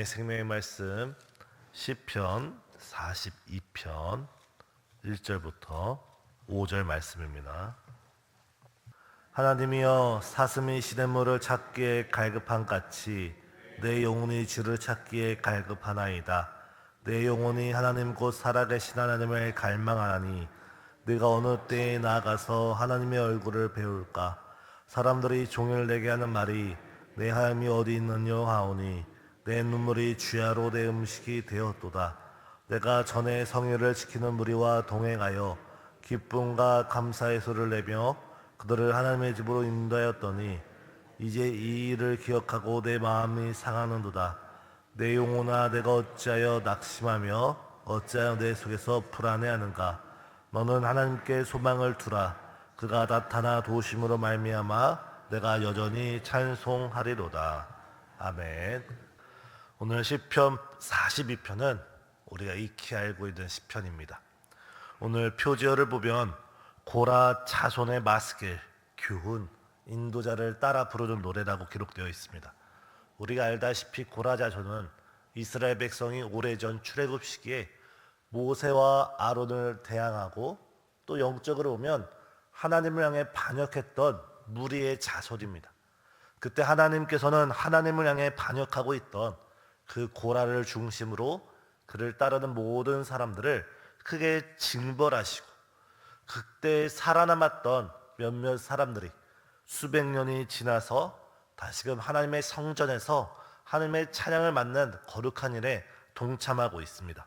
하나님의 생명의 말씀 시편 42편 1절부터 5절 말씀입니다. 하나님이여, 사슴이 시냇물을 찾기에 갈급한같이 내 영혼이 주를 찾기에 갈급하나이다. 내 영혼이 하나님 곧 살아계신 하나님을 갈망하나니 내가 어느 때에 나아가서 하나님의 얼굴을 배울까. 사람들이 종일 내게 하는 말이 내 하나님이 어디 있느냐 하오니 내 눈물이 주야로 내 음식이 되었도다. 내가 전에 성회를 지키는 무리와 동행하여 기쁨과 감사의 소리를 내며 그들을 하나님의 집으로 인도하였더니 이제 이 일을 기억하고 내 마음이 상하는도다. 내 영혼아, 내가 어찌하여 낙심하며 어찌하여 내 속에서 불안해하는가. 너는 하나님께 소망을 두라. 그가 나타나 도우심으로 말미암아 내가 여전히 찬송하리로다. 아멘. 오늘 시편 42편은 우리가 익히 알고 있는 시편입니다. 오늘 표지어를 보면 고라 자손의 마스길, 교훈, 인도자를 따라 부르는 노래라고 기록되어 있습니다. 우리가 알다시피 고라 자손은 이스라엘 백성이 오래전 출애굽 시기에 모세와 아론을 대항하고 또 영적으로 보면 하나님을 향해 반역했던 무리의 자손입니다. 그때 하나님께서는 하나님을 향해 반역하고 있던 그 고라를 중심으로 그를 따르는 모든 사람들을 크게 징벌하시고 그때 살아남았던 몇몇 사람들이 수백 년이 지나서 다시금 하나님의 성전에서 하나님의 찬양을 맡는 거룩한 일에 동참하고 있습니다.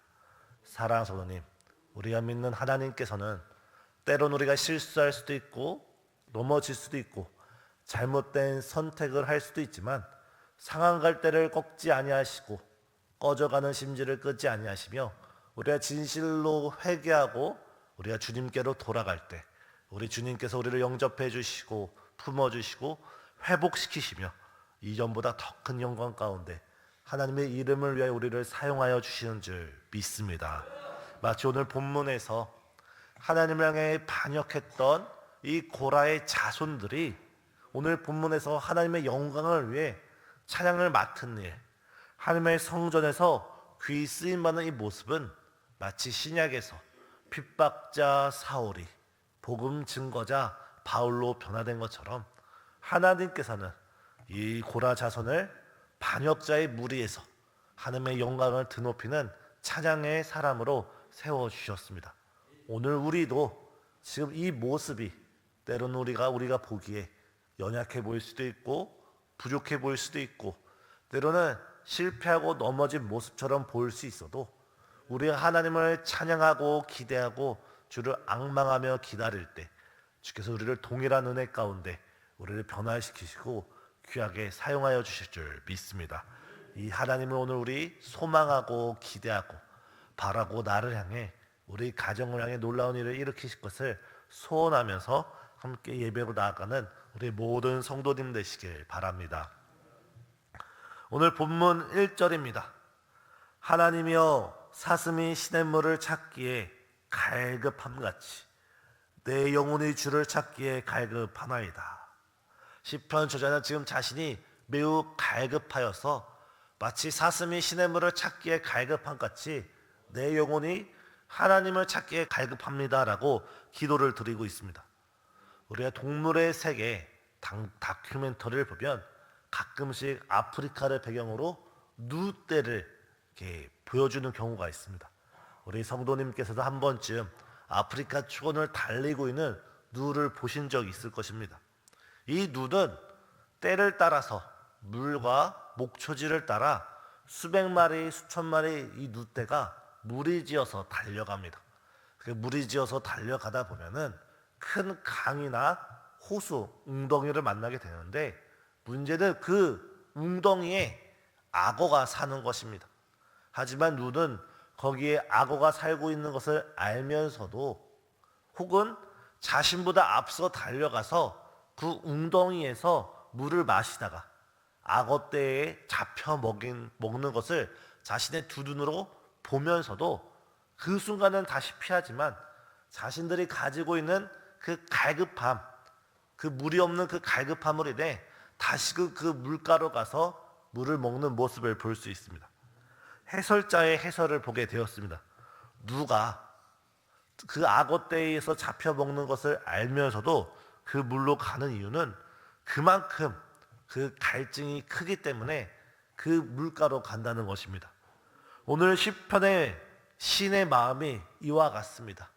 사랑하는 성도님, 우리가 믿는 하나님께서는 때론 우리가 실수할 수도 있고 넘어질 수도 있고 잘못된 선택을 할 수도 있지만 상한 갈대를 꺾지 아니하시고 꺼져가는 심지를 끄지 아니하시며 우리가 진실로 회개하고 우리가 주님께로 돌아갈 때 우리 주님께서 우리를 영접해 주시고 품어주시고 회복시키시며 이전보다 더 큰 영광 가운데 하나님의 이름을 위하여 우리를 사용하여 주시는 줄 믿습니다. 마치 오늘 본문에서 하나님을 향해 반역했던 이 고라의 자손들이 오늘 본문에서 하나님의 영광을 위해 찬양을 맡은 일, 하나님의 성전에서 귀 쓰임받는 이 모습은 마치 신약에서 핍박자 사울이 복음 증거자 바울로 변화된 것처럼 하나님께서는 이 고라 자손을 반역자의 무리에서 하나님의 영광을 드높이는 찬양의 사람으로 세워주셨습니다. 오늘 우리도 지금 이 모습이 때로는 우리가 보기에 연약해 보일 수도 있고 부족해 보일 수도 있고 때로는 실패하고 넘어진 모습처럼 보일 수 있어도 우리가 하나님을 찬양하고 기대하고 주를 앙망하며 기다릴 때 주께서 우리를 동일한 은혜 가운데 우리를 변화시키시고 귀하게 사용하여 주실 줄 믿습니다. 이 하나님을 오늘 우리 소망하고 기대하고 바라고 나를 향해 우리 가정을 향해 놀라운 일을 일으키실 것을 소원하면서 함께 예배로 나아가는 우리 모든 성도님 되시길 바랍니다. 오늘 본문 1절입니다. 하나님이여, 사슴이 시냇물을 찾기에 갈급함같이 내 영혼이 주를 찾기에 갈급하나이다. 시편 저자는 지금 자신이 매우 갈급하여서 마치 사슴이 시냇물을 찾기에 갈급함같이 내 영혼이 하나님을 찾기에 갈급합니다라고 기도를 드리고 있습니다. 우리가 동물의 세계 다큐멘터리를 보면 가끔씩 아프리카를 배경으로 누떼를 이렇게 보여주는 경우가 있습니다. 우리 성도님께서도 한 번쯤 아프리카 초원을 달리고 있는 누를 보신 적이 있을 것입니다. 이 누는 때를 따라서 물과 목초지를 따라 수백 마리, 수천 마리 이 누떼가 무리지어서 달려갑니다. 무리지어서 달려가다 보면은 큰 강이나 호수, 웅덩이를 만나게 되는데 문제는 그 웅덩이에 악어가 사는 것입니다. 하지만 누는 거기에 악어가 살고 있는 것을 알면서도 혹은 자신보다 앞서 달려가서 그 웅덩이에서 물을 마시다가 악어떼에 잡혀 먹는 것을 자신의 두 눈으로 보면서도 그 순간은 다시 피하지만 자신들이 가지고 있는 그 갈급함, 그 물이 없는 그 갈급함으로 인해 다시 그 물가로 가서 물을 먹는 모습을 볼 수 있습니다. 해설자의 해설을 보게 되었습니다. 누가 그 악어떼에서 잡혀 먹는 것을 알면서도 그 물로 가는 이유는 그만큼 그 갈증이 크기 때문에 그 물가로 간다는 것입니다. 오늘 시편의 시인의 마음이 이와 같습니다.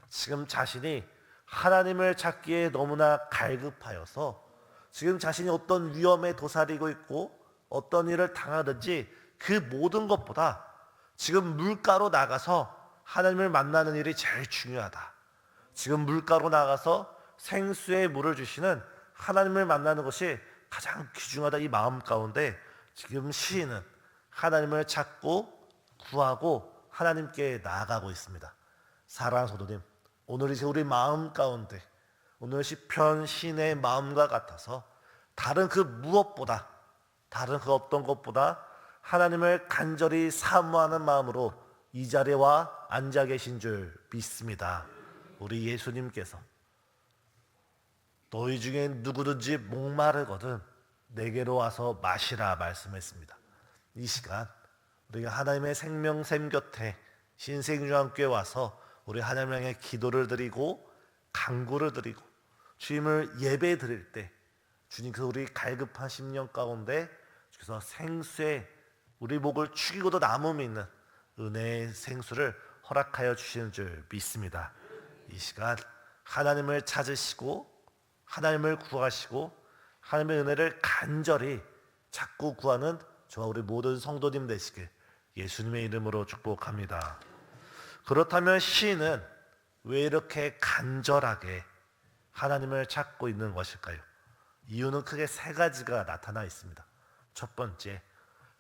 지금 자신이 하나님을 찾기에 너무나 갈급하여서 지금 자신이 어떤 위험에 도사리고 있고 어떤 일을 당하든지 그 모든 것보다 지금 물가로 나가서 하나님을 만나는 일이 제일 중요하다. 지금 물가로 나가서 생수의 물을 주시는 하나님을 만나는 것이 가장 귀중하다. 이 마음 가운데 지금 시인은 하나님을 찾고 구하고 하나님께 나아가고 있습니다. 사랑하는 성도님, 오늘 이제 우리 마음 가운데 오늘 시편 시인의 마음과 같아서 다른 그 무엇보다 다른 그 어떤 것보다 하나님을 간절히 사모하는 마음으로 이 자리에 와 앉아 계신 줄 믿습니다. 우리 예수님께서 너희 중에 누구든지 목마르거든 내게로 와서 마시라 말씀했습니다. 이 시간 우리가 하나님의 생명샘 곁에 신생주와 함께 와서 우리 하나님 향해 기도를 드리고 간구를 드리고 주님을 예배 드릴 때 주님께서 우리 갈급한 심령 가운데 주께서 생수에 우리 목을 축이고도 남음이 있는 은혜의 생수를 허락하여 주시는 줄 믿습니다. 이 시간 하나님을 찾으시고 하나님을 구하시고 하나님의 은혜를 간절히 찾고 구하는 저와 우리 모든 성도님 되시길 예수님의 이름으로 축복합니다. 그렇다면 시인은 왜 이렇게 간절하게 하나님을 찾고 있는 것일까요? 이유는 크게 세 가지가 나타나 있습니다. 첫 번째,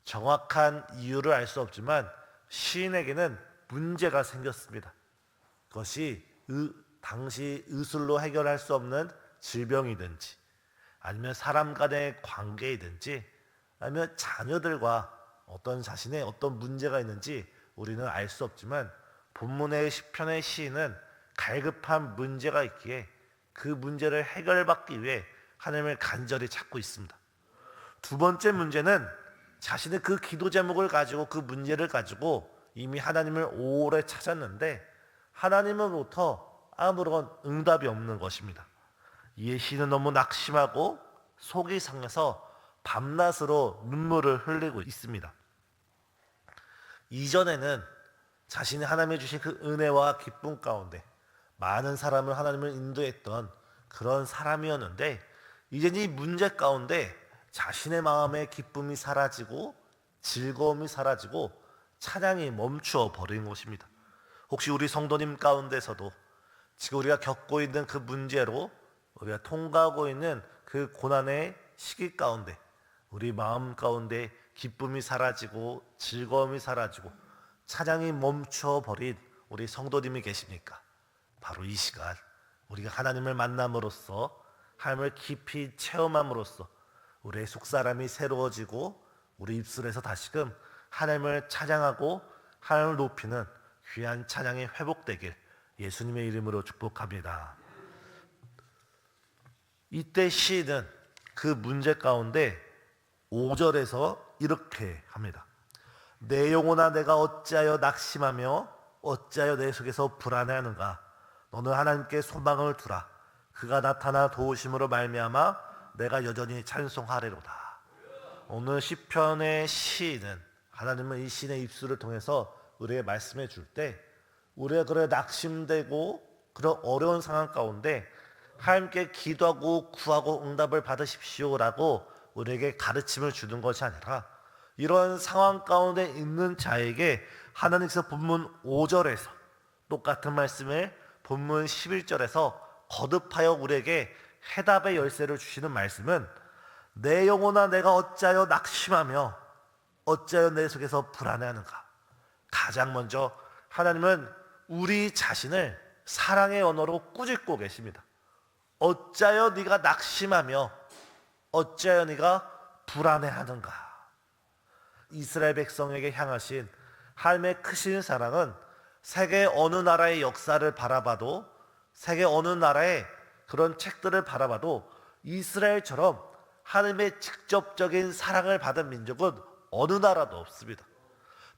정확한 이유를 알 수 없지만 시인에게는 문제가 생겼습니다. 그것이 당시 의술로 해결할 수 없는 질병이든지 아니면 사람 간의 관계이든지 아니면 자녀들과 어떤 자신의 어떤 문제가 있는지 우리는 알 수 없지만 본문의 시편의 시인은 갈급한 문제가 있기에 그 문제를 해결받기 위해 하나님을 간절히 찾고 있습니다. 두 번째 문제는 자신의 그 기도 제목을 가지고 그 문제를 가지고 이미 하나님을 오래 찾았는데 하나님으로부터 아무런 응답이 없는 것입니다. 이에 시인은 너무 낙심하고 속이 상해서 밤낮으로 눈물을 흘리고 있습니다. 이전에는 자신이 하나님이 주신 그 은혜와 기쁨 가운데 많은 사람을 하나님을 인도했던 그런 사람이었는데 이제는 이 문제 가운데 자신의 마음의 기쁨이 사라지고 즐거움이 사라지고 찬양이 멈추어 버린 것입니다. 혹시 우리 성도님 가운데서도 지금 우리가 겪고 있는 그 문제로 우리가 통과하고 있는 그 고난의 시기 가운데 우리 마음 가운데 기쁨이 사라지고 즐거움이 사라지고 찬양이 멈춰 버린 우리 성도님이 계십니까? 바로 이 시간 우리가 하나님을 만남으로써 하나님을 깊이 체험함으로써 우리의 속사람이 새로워지고 우리 입술에서 다시금 하나님을 찬양하고 하나님을 높이는 귀한 찬양이 회복되길 예수님의 이름으로 축복합니다. 이때 시인은 그 문제 가운데 5절에서 이렇게 합니다. 내 영혼아 내가 어찌하여 낙심하며 어찌하여 내 속에서 불안해하는가. 너는 하나님께 소망을 두라. 그가 나타나 도우심으로 말미암아 내가 여전히 찬송하리로다. 오늘 시편의 시인은 하나님은 이 시인의 입술을 통해서 우리에게 말씀해 줄 때 우리가 그래 낙심되고 그런 어려운 상황 가운데 하나님께 기도하고 구하고 응답을 받으십시오라고 우리에게 가르침을 주는 것이 아니라 이런 상황 가운데 있는 자에게 하나님께서 본문 5절에서 똑같은 말씀을 본문 11절에서 거듭하여 우리에게 해답의 열쇠를 주시는 말씀은 내 영혼아 내가 어찌하여 낙심하며 어찌하여 내 속에서 불안해하는가. 가장 먼저 하나님은 우리 자신을 사랑의 언어로 꾸짖고 계십니다. 어찌하여 네가 낙심하며 어찌하여 네가 불안해하는가. 이스라엘 백성에게 향하신 하나님의 크신 사랑은 세계 어느 나라의 역사를 바라봐도 세계 어느 나라의 그런 책들을 바라봐도 이스라엘처럼 하나님의 직접적인 사랑을 받은 민족은 어느 나라도 없습니다.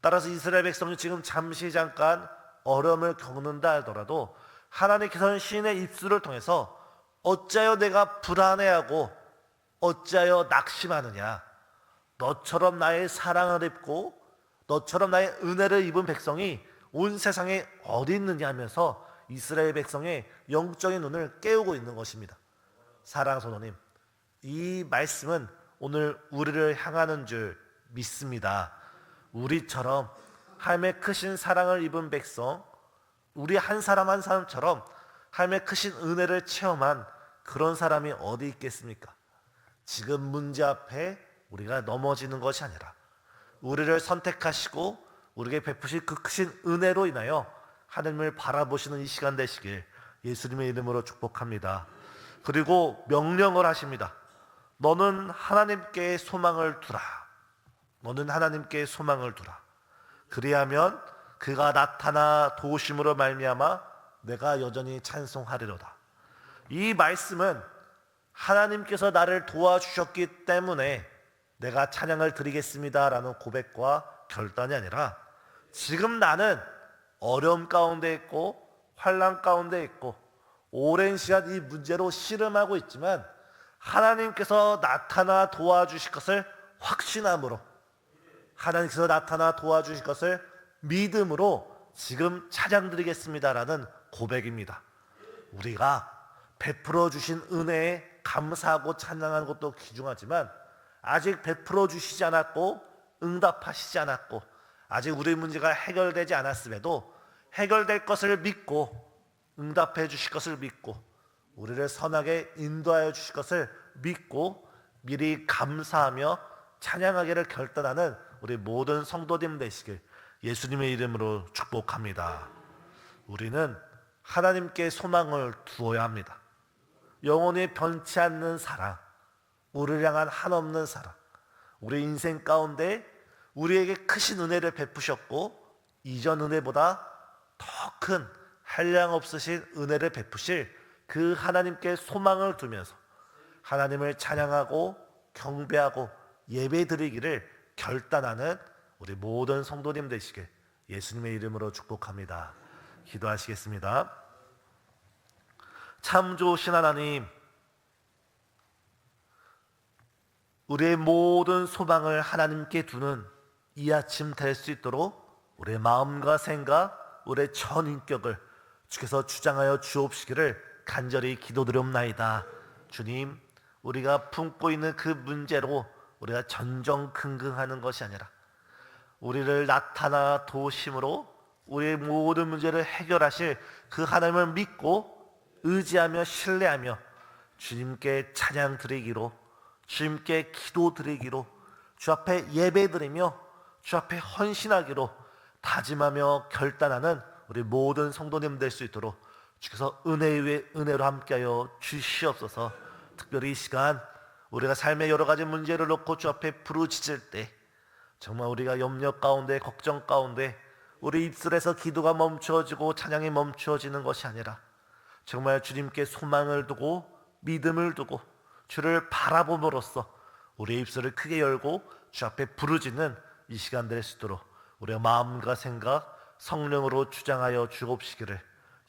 따라서 이스라엘 백성이 지금 잠시 잠깐 어려움을 겪는다 하더라도 하나님께서는 시인의 입술을 통해서 어찌하여 내가 불안해하고 어찌하여 낙심하느냐, 너처럼 나의 사랑을 입고 너처럼 나의 은혜를 입은 백성이 온 세상에 어디 있느냐 하면서 이스라엘 백성의 영적인 눈을 깨우고 있는 것입니다. 사랑하는 성도님, 이 말씀은 오늘 우리를 향하는 줄 믿습니다. 우리처럼 하나님의 크신 사랑을 입은 백성, 우리 한 사람 한 사람처럼 하나님의 크신 은혜를 체험한 그런 사람이 어디 있겠습니까? 지금 문제 앞에 우리가 넘어지는 것이 아니라 우리를 선택하시고 우리에게 베푸신 그 크신 은혜로 인하여 하나님을 바라보시는 이 시간 되시길 예수님의 이름으로 축복합니다. 그리고 명령을 하십니다. 너는 하나님께 소망을 두라. 너는 하나님께 소망을 두라. 그리하면 그가 나타나 도우심으로 말미암아 내가 여전히 찬송하리로다. 이 말씀은 하나님께서 나를 도와주셨기 때문에 내가 찬양을 드리겠습니다라는 고백과 결단이 아니라 지금 나는 어려움 가운데 있고 환난 가운데 있고 오랜 시간 이 문제로 씨름하고 있지만 하나님께서 나타나 도와주실 것을 확신함으로, 하나님께서 나타나 도와주실 것을 믿음으로 지금 찬양 드리겠습니다라는 고백입니다. 우리가 베풀어 주신 은혜에 감사하고 찬양하는 것도 귀중하지만 아직 베풀어 주시지 않았고 응답하시지 않았고 아직 우리 문제가 해결되지 않았음에도 해결될 것을 믿고 응답해 주실 것을 믿고 우리를 선하게 인도하여 주실 것을 믿고 미리 감사하며 찬양하기를 결단하는 우리 모든 성도님 되시길 예수님의 이름으로 축복합니다. 우리는 하나님께 소망을 두어야 합니다. 영원히 변치 않는 사랑, 우리를 향한 한없는 사랑, 우리 인생 가운데 우리에게 크신 은혜를 베푸셨고 이전 은혜보다 더 큰 한량 없으신 은혜를 베푸실 그 하나님께 소망을 두면서 하나님을 찬양하고 경배하고 예배드리기를 결단하는 우리 모든 성도님 되시길 예수님의 이름으로 축복합니다. 기도하시겠습니다. 참 좋으신 하나님, 우리의 모든 소망을 하나님께 두는 이 아침 될 수 있도록 우리의 마음과 생각, 우리의 전 인격을 주께서 주장하여 주옵시기를 간절히 기도드리옵나이다. 주님, 우리가 품고 있는 그 문제로 우리가 전전긍긍하는 것이 아니라 우리를 나타나 도우심으로 우리의 모든 문제를 해결하실 그 하나님을 믿고 의지하며 신뢰하며 주님께 찬양 드리기로, 주님께 기도 드리기로, 주 앞에 예배 드리며 주 앞에 헌신하기로 다짐하며 결단하는 우리 모든 성도님 될 수 있도록 주께서 은혜 위에 은혜로 함께하여 주시옵소서. 특별히 이 시간 우리가 삶의 여러 가지 문제를 놓고 주 앞에 부르짖을 때 정말 우리가 염려 가운데 걱정 가운데 우리 입술에서 기도가 멈추어지고 찬양이 멈추어지는 것이 아니라 정말 주님께 소망을 두고 믿음을 두고 주를 바라봄으로써 우리의 입술을 크게 열고 주 앞에 부르짖는 이 시간 될 수 있도록 우리의 마음과 생각 성령으로 주장하여 주옵시기를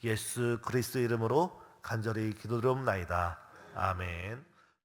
예수 그리스도 이름으로 간절히 기도드리옵나이다. 아멘.